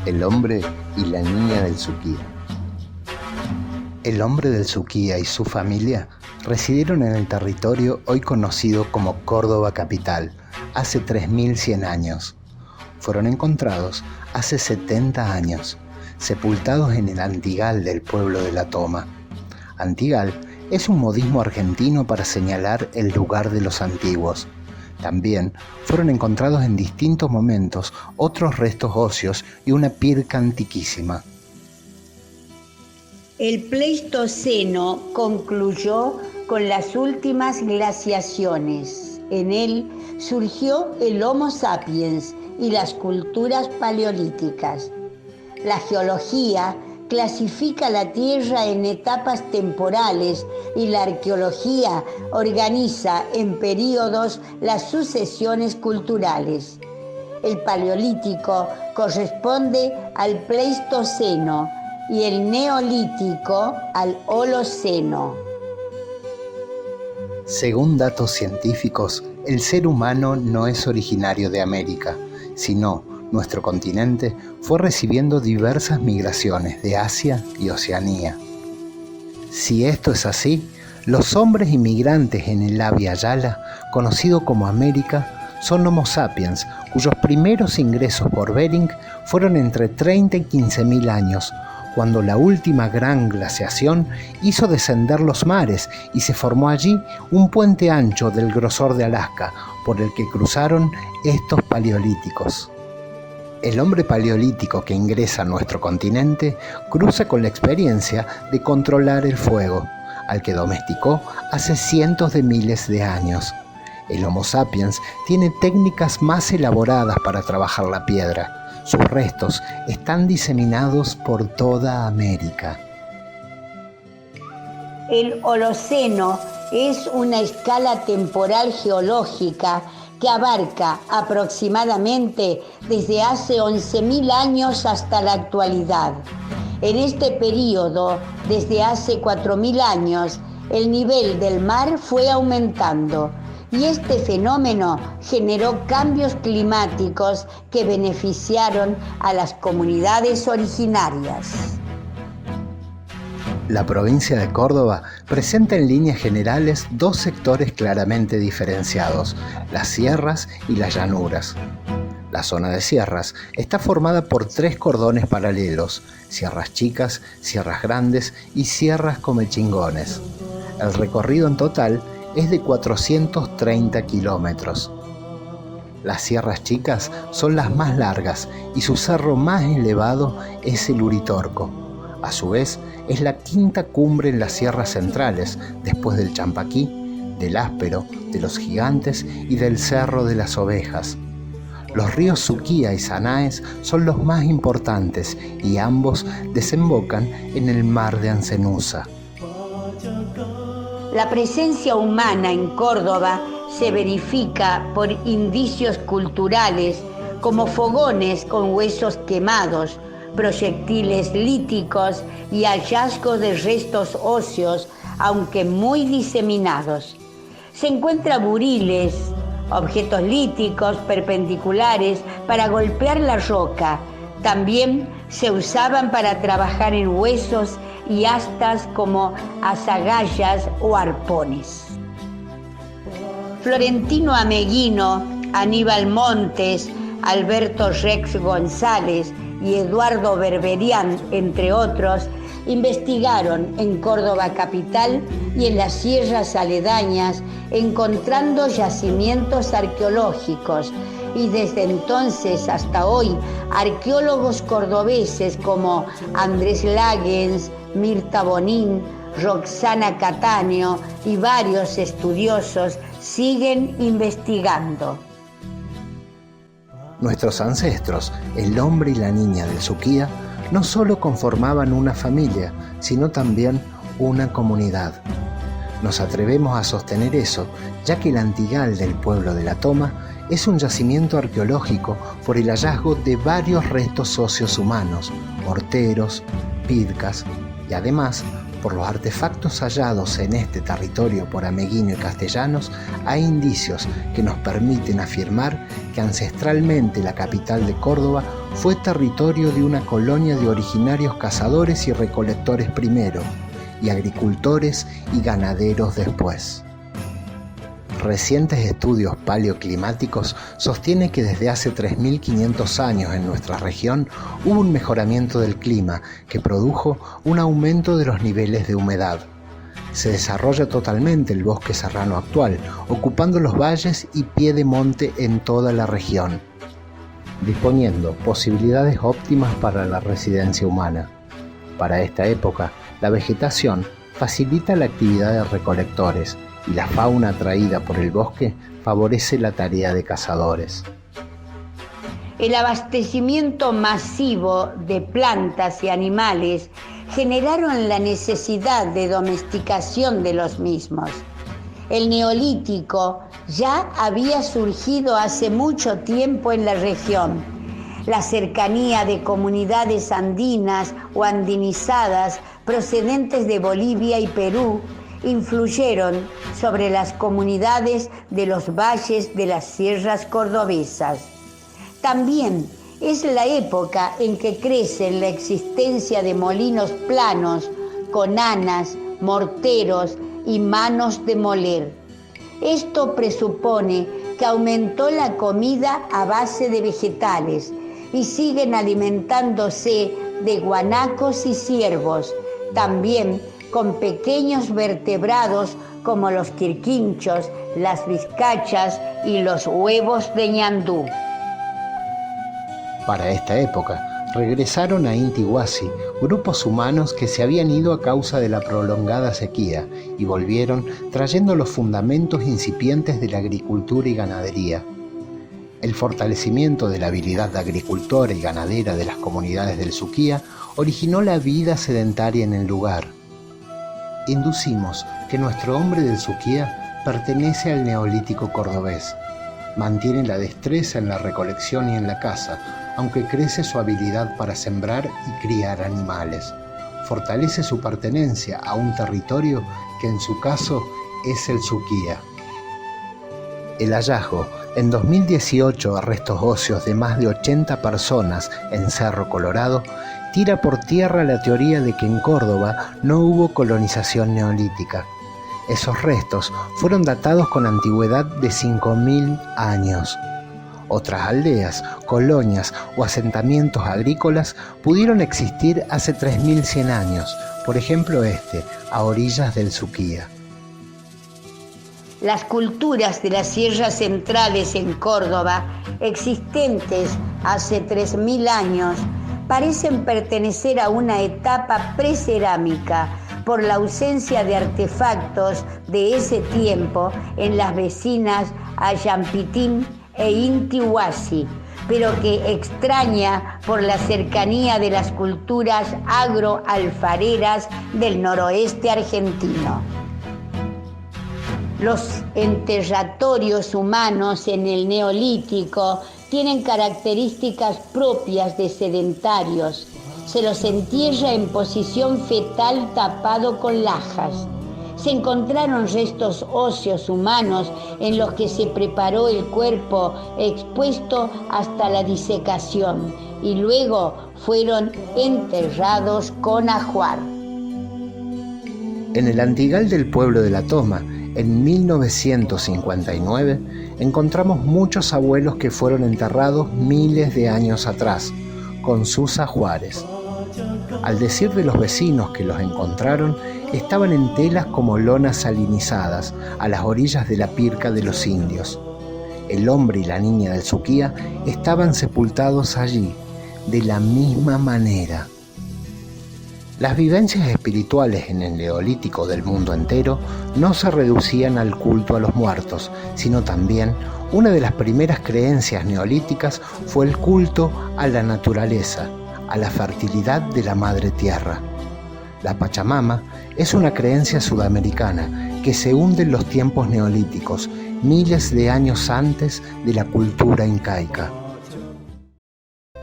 El hombre y la niña del Suquía. El hombre del Suquía y su familia residieron en el territorio hoy conocido como Córdoba capital hace 3100 años. Fueron encontrados hace 70 años, sepultados en el Antigal del pueblo de La Toma. Antigal es un modismo argentino para señalar el lugar de los antiguos. También fueron encontrados en distintos momentos otros restos óseos y una pirca antiquísima. El Pleistoceno concluyó con las últimas glaciaciones. En él surgió el Homo sapiens y las culturas paleolíticas. La geología clasifica la Tierra en etapas temporales y la arqueología organiza en períodos las sucesiones culturales. El Paleolítico corresponde al Pleistoceno y el Neolítico al Holoceno. Según datos científicos, el ser humano no es originario de América, sino nuestro continente fue recibiendo diversas migraciones de Asia y Oceanía. Si esto es así, los hombres inmigrantes en el Abya Yala, conocido como América, son Homo sapiens, cuyos primeros ingresos por Bering fueron entre 30 y 15.000 años, cuando la última gran glaciación hizo descender los mares y se formó allí un puente ancho del grosor de Alaska, por el que cruzaron estos paleolíticos. El hombre paleolítico que ingresa a nuestro continente cruza con la experiencia de controlar el fuego, al que domesticó hace cientos de miles de años. El Homo sapiens tiene técnicas más elaboradas para trabajar la piedra. Sus restos están diseminados por toda América. El Holoceno es una escala temporal geológica que abarca aproximadamente desde hace 11.000 años hasta la actualidad. En este periodo, desde hace 4.000 años, el nivel del mar fue aumentando y este fenómeno generó cambios climáticos que beneficiaron a las comunidades originarias. La provincia de Córdoba presenta en líneas generales dos sectores claramente diferenciados, las sierras y las llanuras. La zona de sierras está formada por 3 cordones paralelos, sierras chicas, sierras grandes y sierras comechingones. El recorrido en total es de 430 kilómetros. Las sierras chicas son las más largas y su cerro más elevado es el Uritorco. A su vez, es la quinta cumbre en las sierras centrales, después del Champaquí, del Áspero, de los Gigantes y del Cerro de las Ovejas. Los ríos Suquía y Sanaes son los más importantes y ambos desembocan en el mar de Ancenusa. La presencia humana en Córdoba se verifica por indicios culturales como fogones con huesos quemados, proyectiles líticos y hallazgos de restos óseos, aunque muy diseminados. Se encuentran buriles, objetos líticos perpendiculares para golpear la roca. También se usaban para trabajar en huesos y astas como azagallas o arpones. Florentino Ameguino, Aníbal Montes, Alberto Rex González y Eduardo Berberián, entre otros, investigaron en Córdoba capital y en las sierras aledañas, encontrando yacimientos arqueológicos, y desde entonces hasta hoy, arqueólogos cordobeses como Andrés Lagens, Mirta Bonín, Roxana Cattaneo y varios estudiosos siguen investigando. Nuestros ancestros, el hombre y la niña del Suquía, no solo conformaban una familia, sino también una comunidad. Nos atrevemos a sostener eso, ya que el Antigal del pueblo de La Toma es un yacimiento arqueológico por el hallazgo de varios restos óseos humanos, morteros, pircas y además Por los artefactos hallados en este territorio por Ameguino y Castellanos, hay indicios que nos permiten afirmar que ancestralmente la capital de Córdoba fue territorio de una colonia de originarios cazadores y recolectores primero, y agricultores y ganaderos después. Recientes estudios paleoclimáticos sostienen que desde hace 3.500 años en nuestra región hubo un mejoramiento del clima que produjo un aumento de los niveles de humedad. Se desarrolla totalmente el bosque serrano actual, ocupando los valles y pie de monte en toda la región, disponiendo posibilidades óptimas para la residencia humana. Para esta época, la vegetación facilita la actividad de recolectores, y la fauna atraída por el bosque favorece la tarea de cazadores. El abastecimiento masivo de plantas y animales generaron la necesidad de domesticación de los mismos. El neolítico ya había surgido hace mucho tiempo en la región. La cercanía de comunidades andinas o andinizadas procedentes de Bolivia y Perú influyeron sobre las comunidades de los valles de las sierras cordobesas. También es la época en que crece la existencia de molinos planos con anas, morteros y manos de moler. Esto presupone que aumentó la comida a base de vegetales y siguen alimentándose de guanacos y ciervos, también con pequeños vertebrados como los quirquinchos, las vizcachas y los huevos de ñandú. Para esta época, regresaron a Inti Huasi grupos humanos que se habían ido a causa de la prolongada sequía y volvieron trayendo los fundamentos incipientes de la agricultura y ganadería. El fortalecimiento de la habilidad agricultora y ganadera de las comunidades del Suquía originó la vida sedentaria en el lugar. Inducimos que nuestro hombre del Suquía pertenece al neolítico cordobés. Mantiene la destreza en la recolección y en la caza, aunque crece su habilidad para sembrar y criar animales. Fortalece su pertenencia a un territorio que en su caso es el Suquía. El hallazgo en 2018 de restos óseos de más de 80 personas en Cerro Colorado tira por tierra la teoría de que en Córdoba no hubo colonización neolítica. Esos restos fueron datados con antigüedad de 5.000 años. Otras aldeas, colonias o asentamientos agrícolas pudieron existir hace 3.100 años, por ejemplo a orillas del Suquía. Las culturas de las sierras centrales en Córdoba, existentes hace 3.000 años, parecen pertenecer a una etapa precerámica por la ausencia de artefactos de ese tiempo en las vecinas Ayampitín e Inti Huasi, pero que extraña por la cercanía de las culturas agroalfareras del noroeste argentino. Los enterratorios humanos en el Neolítico tienen características propias de sedentarios. Se los entierra en posición fetal tapado con lajas. Se encontraron restos óseos humanos en los que se preparó el cuerpo expuesto hasta la disecación y luego fueron enterrados con ajuar. En el Antigal del pueblo de La Toma, en 1959, encontramos muchos abuelos que fueron enterrados miles de años atrás, con sus ajuares. Al decir de los vecinos que los encontraron, estaban en telas como lonas salinizadas, a las orillas de la Pirca de los indios. El hombre y la niña del Suquía estaban sepultados allí, de la misma manera. Las vivencias espirituales en el Neolítico del mundo entero no se reducían al culto a los muertos, sino también una de las primeras creencias neolíticas fue el culto a la naturaleza, a la fertilidad de la madre tierra. La Pachamama es una creencia sudamericana que se hunde en los tiempos neolíticos, miles de años antes de la cultura incaica.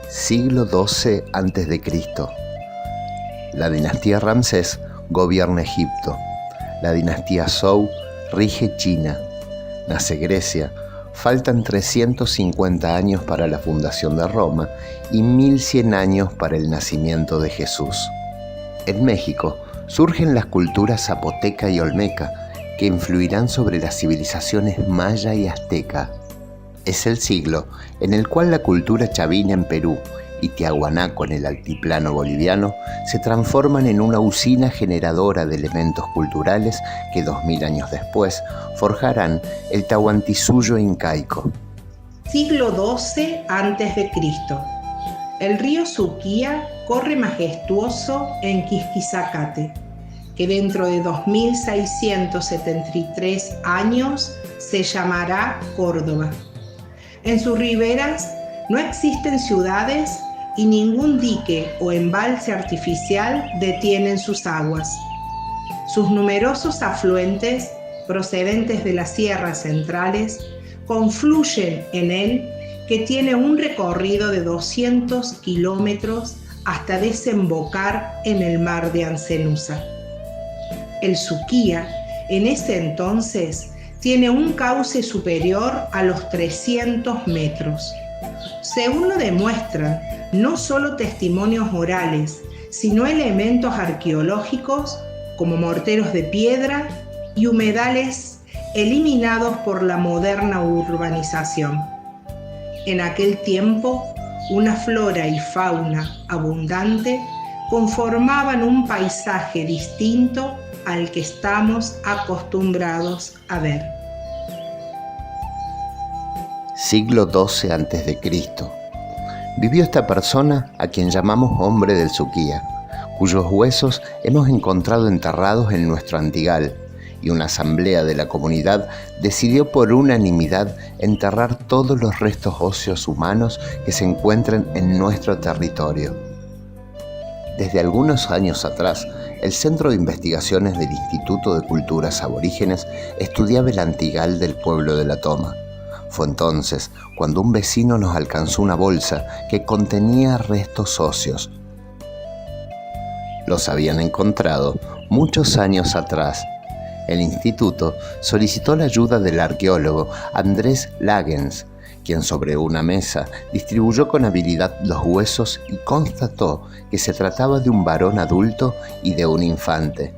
Siglo XII a.C. La dinastía Ramsés gobierna Egipto. La dinastía Zhou rige China. Nace Grecia. Faltan 350 años para la fundación de Roma y 1100 años para el nacimiento de Jesús. En México surgen las culturas zapoteca y olmeca, que influirán sobre las civilizaciones maya y azteca. Es el siglo en el cual la cultura chavina en Perú y tiahuanaco en el altiplano boliviano se transforman en una usina generadora de elementos culturales que 2000 años después forjarán el Tahuantinsuyo incaico. Siglo XII a.C. El río Suquía corre majestuoso en Quisquizacate, que dentro de 2673 años se llamará Córdoba. En sus riberas no existen ciudades y ningún dique o embalse artificial detienen sus aguas. Sus numerosos afluentes, procedentes de las sierras centrales, confluyen en él, que tiene un recorrido de 200 kilómetros hasta desembocar en el mar de Ancenusa. El Suquía, en ese entonces, tiene un cauce superior a los 300 metros. Según lo demuestran no solo testimonios orales, sino elementos arqueológicos como morteros de piedra y humedales eliminados por la moderna urbanización. En aquel tiempo, una flora y fauna abundante conformaban un paisaje distinto al que estamos acostumbrados a ver. Siglo XII a.C. Vivió esta persona a quien llamamos hombre del Suquía, cuyos huesos hemos encontrado enterrados en nuestro Antigal, y una asamblea de la comunidad decidió por unanimidad enterrar todos los restos óseos humanos que se encuentren en nuestro territorio. Desde algunos años atrás, el Centro de Investigaciones del Instituto de Culturas Aborígenes estudiaba el Antigal del pueblo de La Toma. Fue entonces cuando un vecino nos alcanzó una bolsa que contenía restos óseos. Los habían encontrado muchos años atrás. El instituto solicitó la ayuda del arqueólogo Andrés Lagens, quien sobre una mesa distribuyó con habilidad los huesos y constató que se trataba de un varón adulto y de un infante.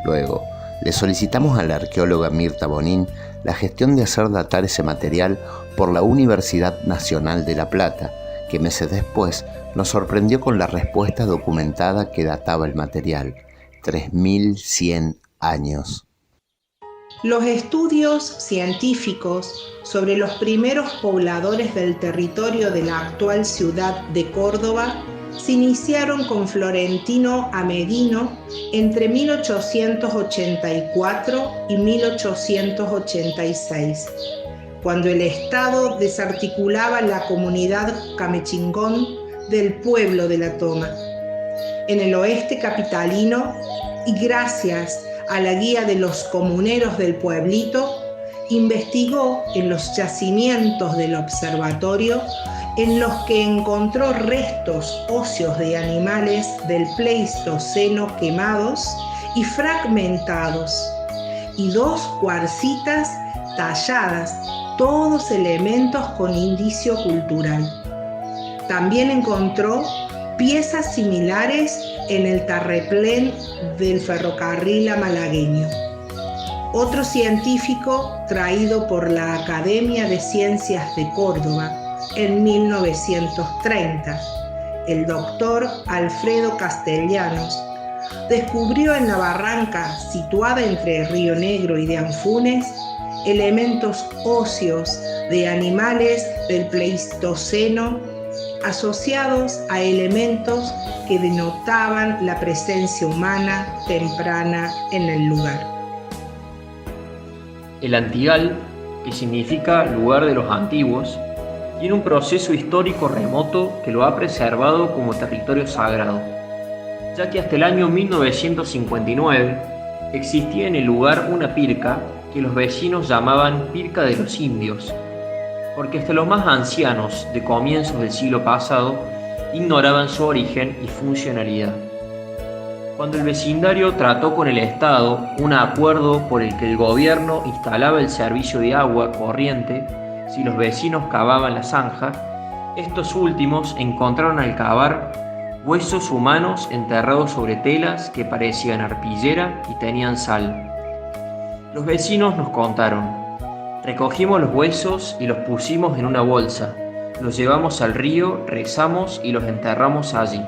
Luego, le solicitamos a la arqueóloga Mirta Bonín la gestión de hacer datar ese material por la Universidad Nacional de La Plata, que meses después nos sorprendió con la respuesta documentada que databa el material: 3100 años. Los estudios científicos sobre los primeros pobladores del territorio de la actual ciudad de Córdoba se iniciaron con Florentino Ameghino entre 1884 y 1886, cuando el Estado desarticulaba la comunidad camechingón del pueblo de La Toma. En el oeste capitalino, y gracias a la guía de los comuneros del pueblito, investigó en los yacimientos del observatorio en los que encontró restos óseos de animales del Pleistoceno quemados y fragmentados, y 2 cuarcitas talladas, todos elementos con indicio cultural. También encontró piezas similares en el terraplén del ferrocarril malagueño. Otro científico traído por la Academia de Ciencias de Córdoba en 1930, el doctor Alfredo Castellanos, descubrió en la barranca situada entre Río Negro y de Anfunes elementos óseos de animales del Pleistoceno asociados a elementos que denotaban la presencia humana temprana en el lugar. El Antigal, que significa lugar de los antiguos, tiene un proceso histórico remoto que lo ha preservado como territorio sagrado, ya que hasta el año 1959 existía en el lugar una pirca que los vecinos llamaban Pirca de los Indios, porque hasta los más ancianos de comienzos del siglo pasado ignoraban su origen y funcionalidad. Cuando el vecindario trató con el Estado un acuerdo por el que el gobierno instalaba el servicio de agua corriente si los vecinos cavaban la zanja, estos últimos encontraron al cavar huesos humanos enterrados sobre telas que parecían arpillera y tenían sal. Los vecinos nos contaron: recogimos los huesos y los pusimos en una bolsa, los llevamos al río, rezamos y los enterramos allí.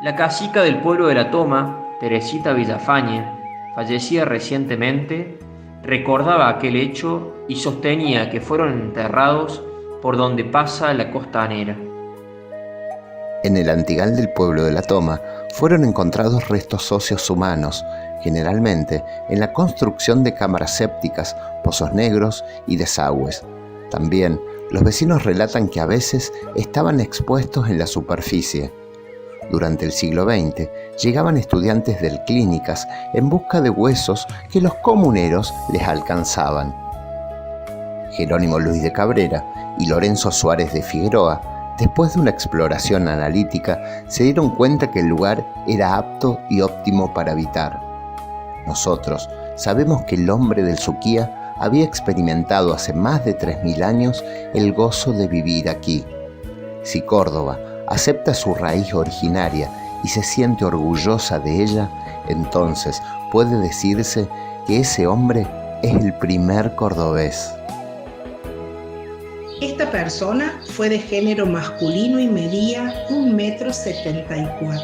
La cacica del pueblo de La Toma, Teresita Villafañe, fallecida recientemente, recordaba aquel hecho y sostenía que fueron enterrados por donde pasa la costanera. En el Antigal del pueblo de La Toma fueron encontrados restos óseos humanos, generalmente en la construcción de cámaras sépticas, pozos negros y desagües. También los vecinos relatan que a veces estaban expuestos en la superficie. Durante el siglo XX llegaban estudiantes de clínicas en busca de huesos que los comuneros les alcanzaban. Jerónimo Luis de Cabrera y Lorenzo Suárez de Figueroa, después de una exploración analítica, se dieron cuenta que el lugar era apto y óptimo para habitar. Nosotros sabemos que el hombre del Suquía había experimentado hace más de 3000 años el gozo de vivir aquí. Si Córdoba acepta su raíz originaria y se siente orgullosa de ella, entonces puede decirse que ese hombre es el primer cordobés. Esta persona fue de género masculino y medía 1,74 m.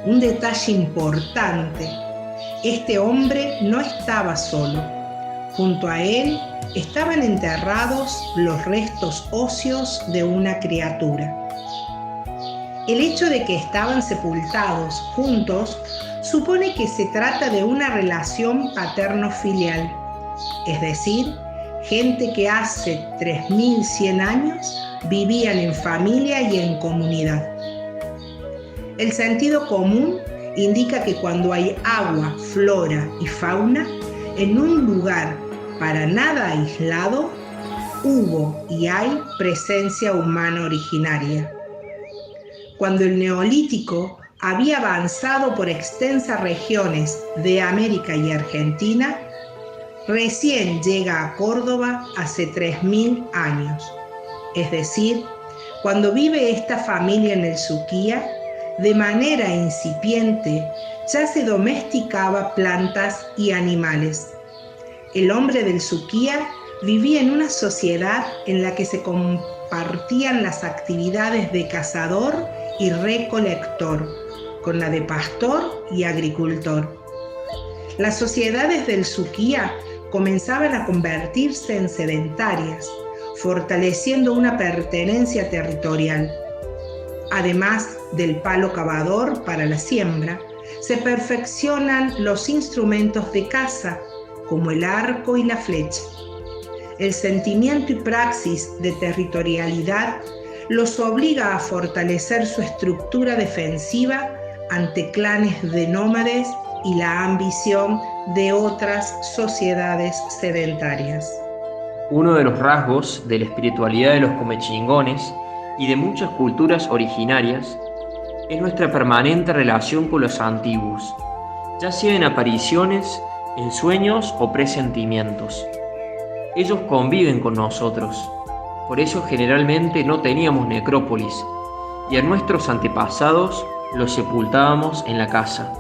Un detalle importante: este hombre no estaba solo. Junto a él estaban enterrados los restos óseos de una criatura. El hecho de que estaban sepultados juntos supone que se trata de una relación paterno-filial, es decir, gente que hace 3100 años vivían en familia y en comunidad. El sentido común indica que cuando hay agua, flora y fauna, en un lugar para nada aislado, hubo y hay presencia humana originaria. Cuando el Neolítico había avanzado por extensas regiones de América y Argentina, recién llega a Córdoba hace 3000 años. Es decir, cuando vive esta familia en el Suquía, de manera incipiente ya se domesticaba plantas y animales. El hombre del Suquía vivía en una sociedad en la que se compartían las actividades de cazador y recolector, con la de pastor y agricultor. Las sociedades del Suquía comenzaban a convertirse en sedentarias, fortaleciendo una pertenencia territorial. Además del palo cavador para la siembra, se perfeccionan los instrumentos de caza, como el arco y la flecha. El sentimiento y praxis de territorialidad los obliga a fortalecer su estructura defensiva ante clanes de nómades y la ambición de otras sociedades sedentarias. Uno de los rasgos de la espiritualidad de los comechingones y de muchas culturas originarias es nuestra permanente relación con los antiguos, ya sea en apariciones, en sueños o presentimientos. Ellos conviven con nosotros, por eso generalmente no teníamos necrópolis, y a nuestros antepasados los sepultábamos en la casa.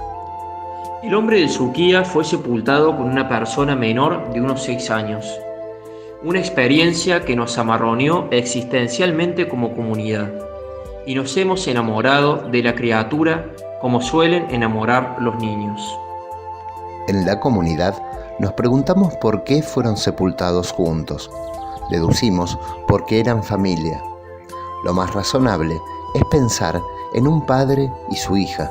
El hombre del Suquía fue sepultado con una persona menor de unos 6 años, una experiencia que nos amarroneó existencialmente como comunidad, y nos hemos enamorado de la criatura como suelen enamorar los niños. En la comunidad nos preguntamos por qué fueron sepultados juntos. Deducimos porque eran familia. Lo más razonable es pensar en un padre y su hija.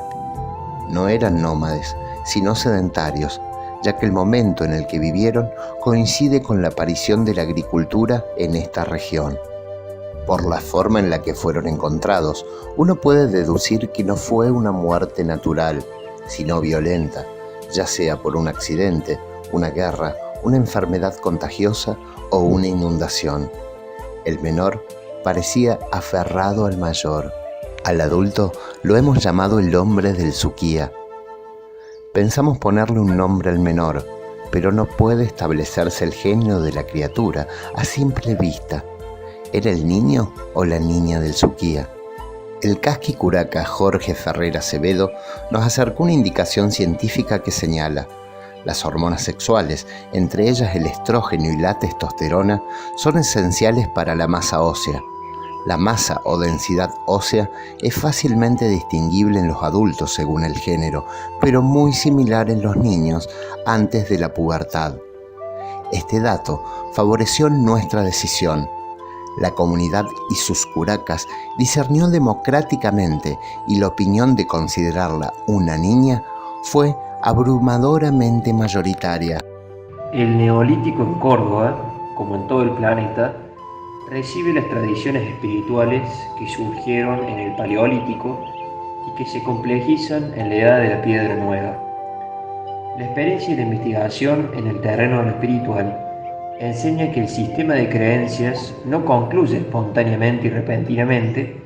No eran nómades, sino sedentarios, ya que el momento en el que vivieron coincide con la aparición de la agricultura en esta región. Por la forma en la que fueron encontrados, uno puede deducir que no fue una muerte natural, sino violenta, ya sea por un accidente, una guerra, una enfermedad contagiosa o una inundación. El menor parecía aferrado al mayor. Al adulto lo hemos llamado el hombre del Suquía. Pensamos ponerle un nombre al menor, pero no puede establecerse el género de la criatura a simple vista. ¿Era el niño o la niña del Suquía? El casqui curaca Jorge Ferrer Acevedo nos acercó una indicación científica que señala: las hormonas sexuales, entre ellas el estrógeno y la testosterona, son esenciales para la masa ósea. La masa o densidad ósea es fácilmente distinguible en los adultos según el género, pero muy similar en los niños antes de la pubertad. Este dato favoreció nuestra decisión. La comunidad y sus curacas discernió democráticamente y la opinión de considerarla una niña fue abrumadoramente mayoritaria. El Neolítico en Córdoba, como en todo el planeta, recibe las tradiciones espirituales que surgieron en el Paleolítico y que se complejizan en la Edad de la Piedra Nueva. La experiencia y la investigación en el terreno de lo espiritual enseña que el sistema de creencias no concluye espontáneamente y repentinamente,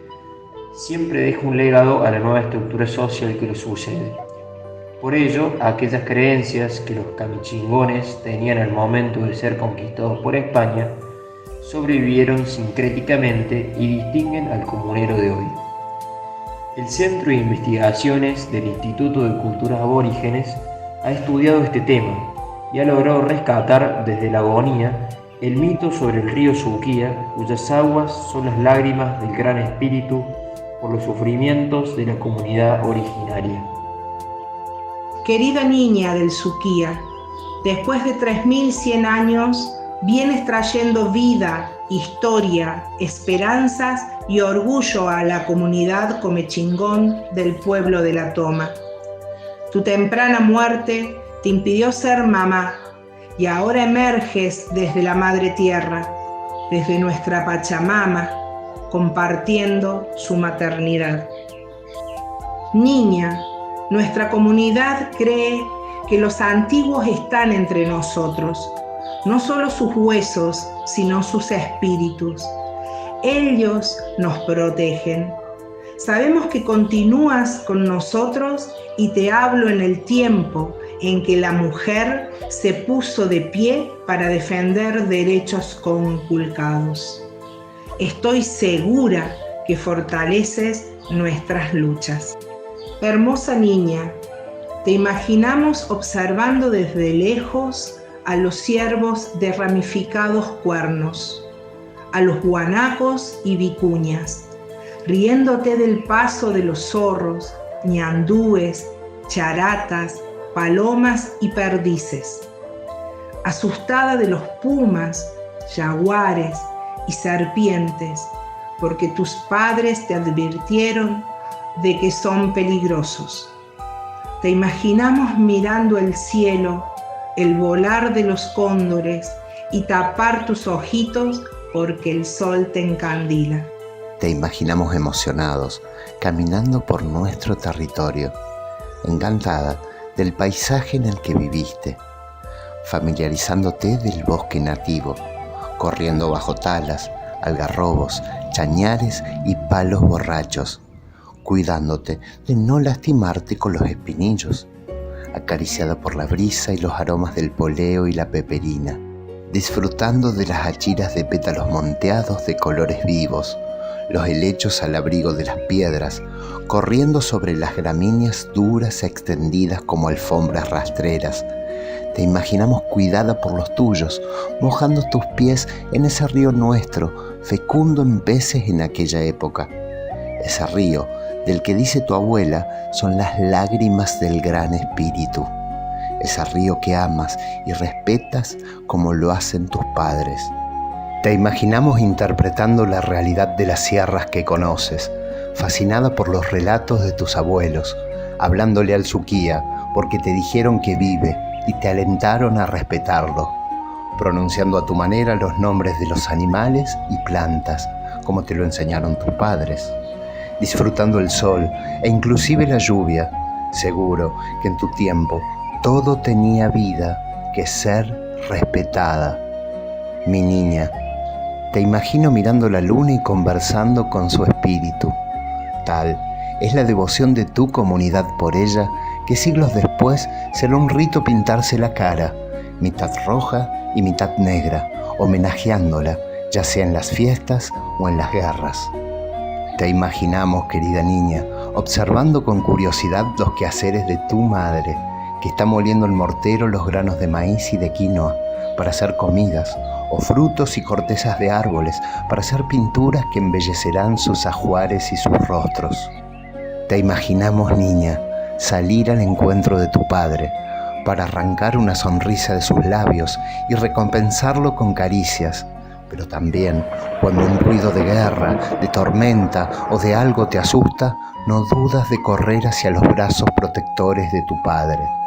siempre deja un legado a la nueva estructura social que lo sucede. Por ello, aquellas creencias que los camichingones tenían al momento de ser conquistados por España sobrevivieron sincréticamente y distinguen al comunero de hoy. El Centro de Investigaciones del Instituto de Culturas Aborígenes ha estudiado este tema y ha logrado rescatar desde la agonía el mito sobre el río Suquía, cuyas aguas son las lágrimas del gran espíritu por los sufrimientos de la comunidad originaria. Querida niña del Suquía, después de 3100 años, vienes trayendo vida, historia, esperanzas y orgullo a la comunidad comechingón del pueblo de La Toma. Tu temprana muerte te impidió ser mamá y ahora emerges desde la madre tierra, desde nuestra Pachamama, compartiendo su maternidad. Niña, nuestra comunidad cree que los antiguos están entre nosotros, no solo sus huesos, sino sus espíritus. Ellos nos protegen. Sabemos que continúas con nosotros y te hablo en el tiempo en que la mujer se puso de pie para defender derechos conculcados. Estoy segura que fortaleces nuestras luchas. Hermosa niña, te imaginamos observando desde lejos a los ciervos de ramificados cuernos, a los guanacos y vicuñas, riéndote del paso de los zorros, ñandúes, charatas, palomas y perdices, asustada de los pumas, jaguares y serpientes, porque tus padres te advirtieron de que son peligrosos. Te imaginamos mirando el cielo, el volar de los cóndores y tapar tus ojitos porque el sol te encandila. Te imaginamos emocionados, caminando por nuestro territorio, encantada del paisaje en el que viviste, familiarizándote del bosque nativo, corriendo bajo talas, algarrobos, chañares y palos borrachos, cuidándote de no lastimarte con los espinillos, acariciada por la brisa y los aromas del poleo y la peperina, disfrutando de las achiras de pétalos monteados de colores vivos, los helechos al abrigo de las piedras, corriendo sobre las gramíneas duras extendidas como alfombras rastreras. Te imaginamos cuidada por los tuyos, mojando tus pies en ese río nuestro, fecundo en peces en aquella época. Ese río, del que dice tu abuela, son las lágrimas del gran espíritu. Ese río que amas y respetas como lo hacen tus padres. Te imaginamos interpretando la realidad de las sierras que conoces, fascinada por los relatos de tus abuelos, hablándole al Suquía porque te dijeron que vive y te alentaron a respetarlo, pronunciando a tu manera los nombres de los animales y plantas, como te lo enseñaron tus padres, disfrutando el sol e inclusive la lluvia, seguro que en tu tiempo todo tenía vida que ser respetada. Mi niña, te imagino mirando la luna y conversando con su espíritu. Tal es la devoción de tu comunidad por ella que siglos después será un rito pintarse la cara, mitad roja y mitad negra, homenajeándola, ya sea en las fiestas o en las guerras. Te imaginamos, querida niña, observando con curiosidad los quehaceres de tu madre, que está moliendo en mortero los granos de maíz y de quinoa para hacer comidas, o frutos y cortezas de árboles para hacer pinturas que embellecerán sus ajuares y sus rostros. Te imaginamos, niña, salir al encuentro de tu padre para arrancar una sonrisa de sus labios y recompensarlo con caricias, pero también cuando un ruido de guerra, de tormenta o de algo te asusta, no dudas de correr hacia los brazos protectores de tu padre.